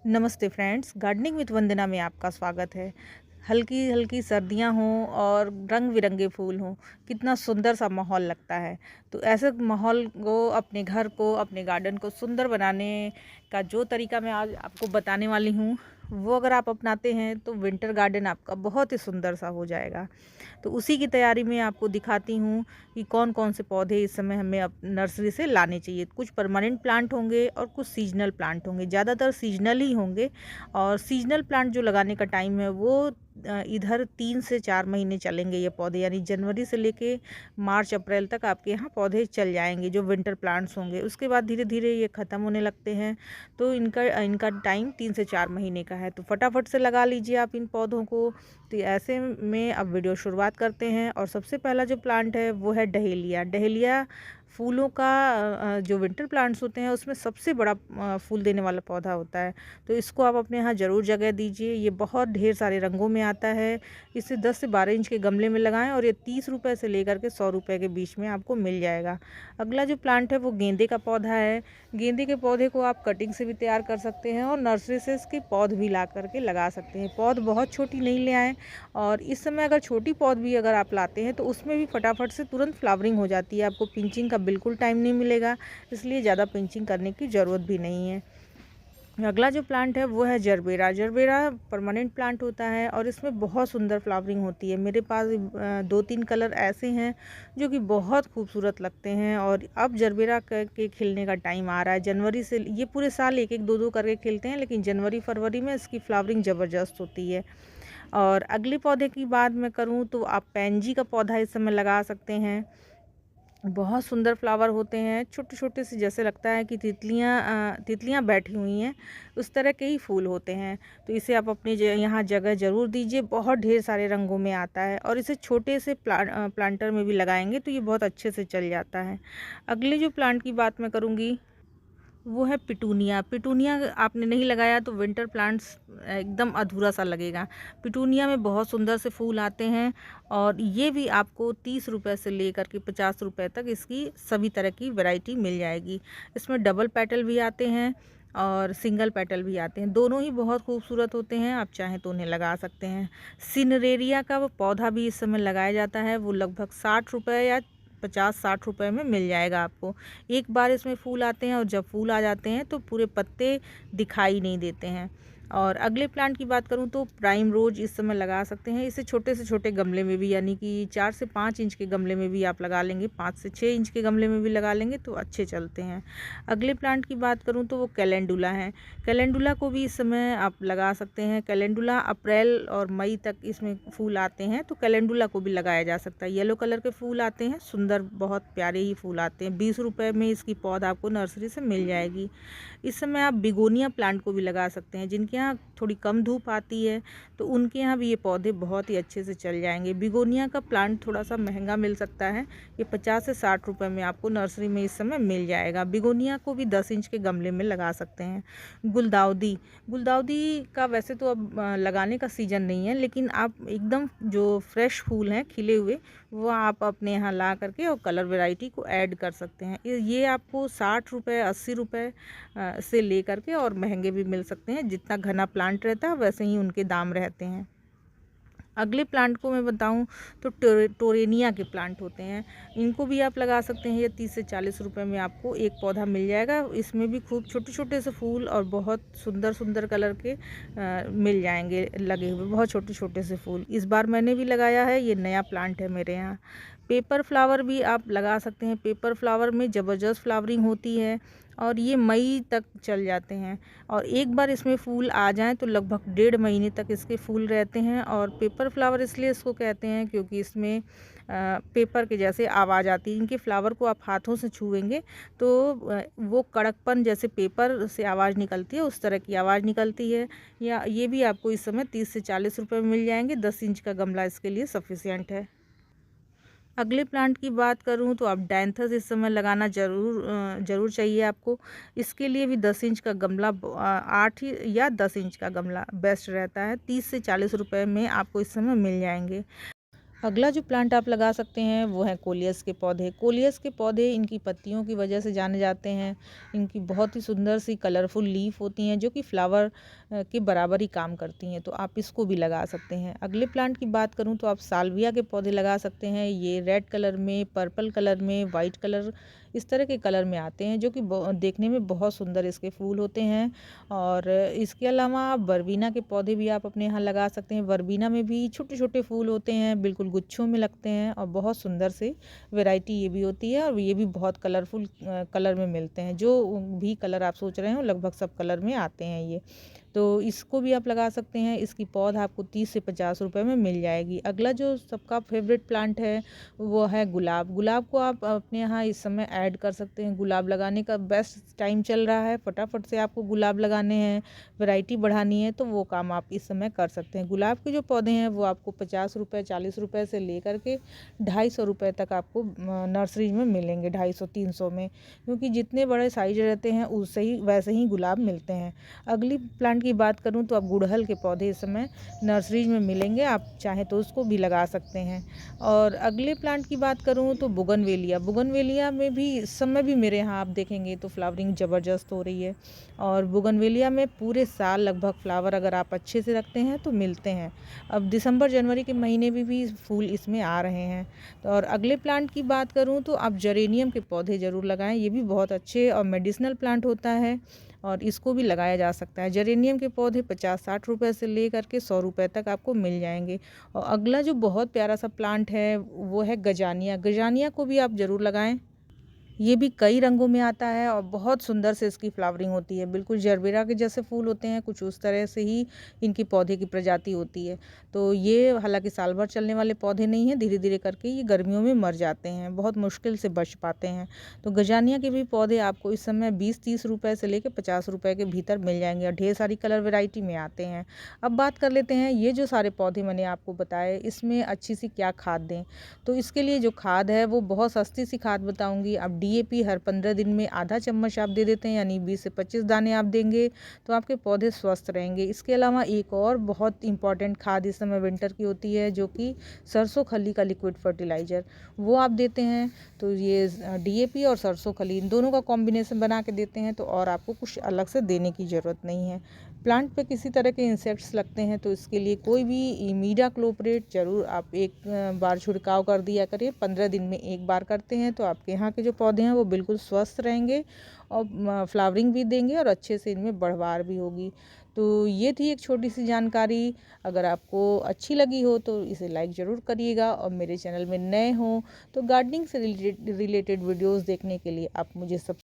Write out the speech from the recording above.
नमस्ते friends, gardening with वंदना में आपका स्वागत है। हल्की हल्की सर्दियां हों और रंग बिरंगे फूल हों, कितना सुंदर सा माहौल लगता है। तो ऐसे माहौल को, अपने घर को, अपने गार्डन को सुंदर बनाने का जो तरीका मैं आज आपको बताने वाली हूँ, वो अगर आप अपनाते हैं तो विंटर गार्डन आपका बहुत ही सुंदर सा हो जाएगा। तो उसी की तैयारी में आपको दिखाती हूँ कि कौन कौन से पौधे इस समय हमें अब नर्सरी से लाने चाहिए। कुछ परमानेंट प्लांट होंगे और कुछ सीजनल प्लांट होंगे, ज़्यादातर सीजनल ही होंगे। और सीजनल प्लांट जो लगाने का टाइम है वो इधर 3 से 4 महीने चलेंगे ये पौधे, यानी जनवरी से लेके मार्च अप्रैल तक आपके यहाँ पौधे चल जाएंगे जो विंटर प्लांट्स होंगे। उसके बाद धीरे धीरे ये ख़त्म होने लगते हैं। तो इनका इनका टाइम 3 से 4 महीने का है। तो फटाफट से लगा लीजिए आप इन पौधों को। तो ऐसे में अब वीडियो शुरुआत करते हैं। और सबसे पहला जो प्लांट है वो है डहेलिया। डहेलिया फूलों का जो विंटर प्लांट्स होते हैं उसमें सबसे बड़ा फूल देने वाला पौधा होता है। तो इसको आप अपने यहाँ ज़रूर जगह दीजिए। ये बहुत ढेर सारे रंगों में आता है। इसे 10 से 12 इंच के गमले में लगाएं और ये 30 रुपये से लेकर के 100 रुपये के बीच में आपको मिल जाएगा। अगला जो प्लांट है वो गेंदे का पौधा है। गेंदे के पौधे को आप कटिंग से भी तैयार कर सकते हैं और नर्सरी से इसके पौध भी ला करके लगा सकते हैं। पौध बहुत छोटी नहीं ले आएँ। और इस समय अगर छोटी पौध भी अगर आप लाते हैं तो उसमें भी फटाफट से तुरंत फ्लावरिंग हो जाती है। आपको पिंचिंग का बिल्कुल टाइम नहीं मिलेगा, इसलिए ज़्यादा पिंचिंग करने की ज़रूरत भी नहीं है। अगला जो प्लांट है वो है जरबेरा। जरबेरा परमानेंट प्लांट होता है और इसमें बहुत सुंदर फ्लावरिंग होती है। मेरे पास 2-3 कलर ऐसे हैं जो कि बहुत खूबसूरत लगते हैं। और अब जरबेरा के खिलने का टाइम आ रहा है। जनवरी से ये पूरे साल एक एक दो दो करके खिलते हैं, लेकिन जनवरी फरवरी में इसकी फ्लावरिंग ज़बरदस्त होती है। और अगले पौधे की बात मैं करूं तो आप पैंजी का पौधा इस समय लगा सकते हैं। बहुत सुंदर फ्लावर होते हैं, छोटे छोटे से, जैसे लगता है कि तितलियां बैठी हुई हैं, उस तरह के ही फूल होते हैं। तो इसे आप अपने यहाँ जगह ज़रूर दीजिए। बहुत ढेर सारे रंगों में आता है और इसे छोटे से प्लांटर में भी लगाएंगे तो ये बहुत अच्छे से चल जाता है। अगले जो प्लांट की बात मैं करूँगी वो है पिटूनिया। पिटूनिया आपने नहीं लगाया तो विंटर प्लांट्स एकदम अधूरा सा लगेगा। पिटूनिया में बहुत सुंदर से फूल आते हैं और ये भी आपको 30 रुपये से लेकर के 50 रुपये तक इसकी सभी तरह की वैरायटी मिल जाएगी। इसमें डबल पेटल भी आते हैं और सिंगल पेटल भी आते हैं। दोनों ही बहुत खूबसूरत होते हैं, आप चाहें तो उन्हें लगा सकते हैं। सिनरेरिया का वो पौधा भी इस समय लगाया जाता है। वो लगभग 60 रुपये या 50-60 रुपये में मिल जाएगा आपको। एक बार इसमें फूल आते हैं और जब फूल आ जाते हैं तो पूरे पत्ते दिखाई नहीं देते हैं। और अगले प्लांट की बात करूं तो प्राइम रोज इस समय लगा सकते हैं। इसे छोटे से छोटे गमले में भी, यानी कि 4 से 5 इंच के गमले में भी आप लगा लेंगे, 5 से 6 इंच के गमले में भी लगा लेंगे तो अच्छे चलते हैं। अगले प्लांट की बात करूं तो वो कैलेंडुला है। कैलेंडुला को भी इस समय आप लगा सकते हैं। कैलेंडुला अप्रैल और मई तक इसमें फूल आते हैं, तो कैलेंडुला को भी लगाया जा सकता है। येलो कलर के फूल आते हैं, सुंदर, बहुत प्यारे ही फूल आते हैं। 20 रुपये में इसकी पौध आपको नर्सरी से मिल जाएगी। इस समय आप बिगोनिया प्लांट को भी लगा सकते हैं। जिनके यहाँ थोड़ी कम धूप आती है तो उनके यहाँ भी ये पौधे बहुत ही अच्छे से चल जाएंगे। बिगोनिया का प्लांट थोड़ा सा महंगा मिल सकता है। ये 50 से 60 रुपये में आपको नर्सरी में इस समय मिल जाएगा। बिगोनिया को भी 10 इंच के गमले में लगा सकते हैं। गुलदाउदी, गुलदाउदी का वैसे तो अब लगाने का सीज़न नहीं है, लेकिन आप एकदम जो फ्रेश फूल हैं खिले हुए, वो आप अपने यहाँ ला करके और कलर वैरायटी को ऐड कर सकते हैं। ये आपको 60 रुपये 80 रुपये से ले करके और महंगे भी मिल सकते हैं। जितना घना प्लांट रहता है वैसे ही उनके दाम रहते हैं। अगले प्लांट को मैं बताऊं तो टोरेनिया के प्लांट होते हैं। इनको भी आप लगा सकते हैं। ये 30 से 40 रुपये में आपको एक पौधा मिल जाएगा। इसमें भी खूब छोटे छोटे से फूल और बहुत सुंदर सुंदर कलर के मिल जाएंगे लगे हुए, बहुत छोटे छोटे से फूल। इस बार मैंने भी लगाया है, ये नया प्लांट है मेरे यहाँ। पेपर फ्लावर भी आप लगा सकते हैं। पेपर फ्लावर में ज़बरदस्त फ्लावरिंग होती है और ये मई तक चल जाते हैं। और एक बार इसमें फूल आ जाएं तो लगभग 1.5 महीने तक इसके फूल रहते हैं। और पेपर फ्लावर इसलिए इसको कहते हैं क्योंकि इसमें पेपर के जैसे आवाज़ आती है। इनके फ्लावर को आप हाथों से छुएंगे तो वो कड़कपन, जैसे पेपर से आवाज़ निकलती है उस तरह की आवाज़ निकलती है। या ये भी आपको इस समय 30 से 40 रुपये में मिल जाएंगे। 10 इंच का गमला इसके लिए सफिशिएंट है। अगले प्लांट की बात करूं तो आप डायंथस इस समय लगाना ज़रूर चाहिए आपको। इसके लिए भी 10 इंच का गमला, 8 या 10 इंच का गमला बेस्ट रहता है। 30 से 40 रुपये में आपको इस समय मिल जाएंगे। अगला जो प्लांट आप लगा सकते हैं वो है कोलियस के पौधे। कोलियस के पौधे इनकी पत्तियों की वजह से जाने जाते हैं। इनकी बहुत ही सुंदर सी कलरफुल लीफ होती हैं जो कि फ्लावर के बराबर ही काम करती हैं, तो आप इसको भी लगा सकते हैं। अगले प्लांट की बात करूं तो आप साल्विया के पौधे लगा सकते हैं। ये रेड कलर में, पर्पल कलर में, वाइट कलर, इस तरह के कलर में आते हैं जो कि देखने में बहुत सुंदर इसके फूल होते हैं। और इसके अलावा आप वर्बीना के पौधे भी आप अपने यहाँ लगा सकते हैं। वर्बीना में भी छोटे छोटे फूल होते हैं, बिल्कुल गुच्छों में लगते हैं और बहुत सुंदर से वैरायटी ये भी होती है और ये भी बहुत कलरफुल कलर में मिलते हैं। जो भी कलर आप सोच रहे हो लगभग सब कलर में आते हैं ये, तो इसको भी आप लगा सकते हैं। इसकी पौध आपको 30 से 50 रुपए में मिल जाएगी। अगला जो सबका फेवरेट प्लांट है वो है गुलाब। गुलाब को आप अपने यहाँ इस समय ऐड कर सकते हैं। गुलाब लगाने का बेस्ट टाइम चल रहा है, फटाफट से आपको गुलाब लगाने हैं, वैरायटी बढ़ानी है तो वो काम आप इस समय कर सकते हैं। गुलाब के जो पौधे हैं वो आपको 50 रुपये 40 रुपये से लेकर के 250 रुपये तक आपको नर्सरी में मिलेंगे, 250-300 में, क्योंकि जितने बड़े साइज रहते हैं उससे ही वैसे ही गुलाब मिलते हैं। अगली प्लांट की बात करूं तो आप गुड़हल के पौधे इस समय नर्सरीज में मिलेंगे, आप चाहें तो उसको भी लगा सकते हैं। और अगले प्लांट की बात करूं तो बुगनवेलिया। बुगनवेलिया में भी इस समय भी मेरे यहाँ आप देखेंगे तो फ्लावरिंग ज़बरदस्त हो रही है। और बुगनवेलिया में पूरे साल लगभग फ्लावर अगर आप अच्छे से रखते हैं तो मिलते हैं। अब दिसंबर जनवरी के महीने में भी फूल इसमें आ रहे हैं। तो और अगले प्लांट की बात करूं तो आप जेरेनियम के पौधे ज़रूर लगाएं। ये भी बहुत अच्छे और मेडिसिनल प्लांट होता है और इसको भी लगाया जा सकता है। जेरेनियम के पौधे 50-60 रुपये से लेकर के 100 रुपये तक आपको मिल जाएंगे। और अगला जो बहुत प्यारा सा प्लांट है वो है गजानिया। गजानिया को भी आप ज़रूर लगाएं। ये भी कई रंगों में आता है और बहुत सुंदर से इसकी फ्लावरिंग होती है। बिल्कुल जरबेरा के जैसे फूल होते हैं, कुछ उस तरह से ही इनकी पौधे की प्रजाति होती है। तो ये हालांकि साल भर चलने वाले पौधे नहीं हैं, धीरे धीरे करके ये गर्मियों में मर जाते हैं, बहुत मुश्किल से बच पाते हैं। तो गजानिया के भी पौधे आपको इस समय 20-30 रुपये से लेकर 50 रुपये के भीतर मिल जाएंगे और ढेर सारी कलर वेराइटी में आते हैं। अब बात कर लेते हैं ये जो सारे पौधे मैंने आपको बताए इसमें अच्छी सी क्या खाद दें। तो इसके लिए जो खाद है वो बहुत सस्ती सी खाद बताऊँगी। आप डीएपी हर 15 दिन में आधा चम्मच आप दे देते हैं, यानी 20 से 25 दाने आप देंगे तो आपके पौधे स्वस्थ रहेंगे। इसके अलावा एक और बहुत इंपॉर्टेंट खाद इस समय विंटर की होती है जो कि सरसों खली का लिक्विड फर्टिलाइज़र, वो आप देते हैं। तो ये डीएपी और सरसों खली इन दोनों का कॉम्बिनेशन बना के देते हैं तो और आपको कुछ अलग से देने की ज़रूरत नहीं है। प्लांट पे किसी तरह के इंसेक्ट्स लगते हैं तो इसके लिए कोई भी इमीडाक्लोप्रिड ज़रूर आप एक बार छिड़काव कर दिया करिए। 15 दिन में एक बार करते हैं तो आपके यहाँ के जो पौधे हैं वो बिल्कुल स्वस्थ रहेंगे और फ्लावरिंग भी देंगे और अच्छे से इनमें बढ़वार भी होगी। तो ये थी एक छोटी सी जानकारी। अगर आपको अच्छी लगी हो तो इसे लाइक ज़रूर करिएगा और मेरे चैनल में नए हों तो गार्डनिंग से रिलेटेड वीडियोज़ देखने के लिए आप मुझे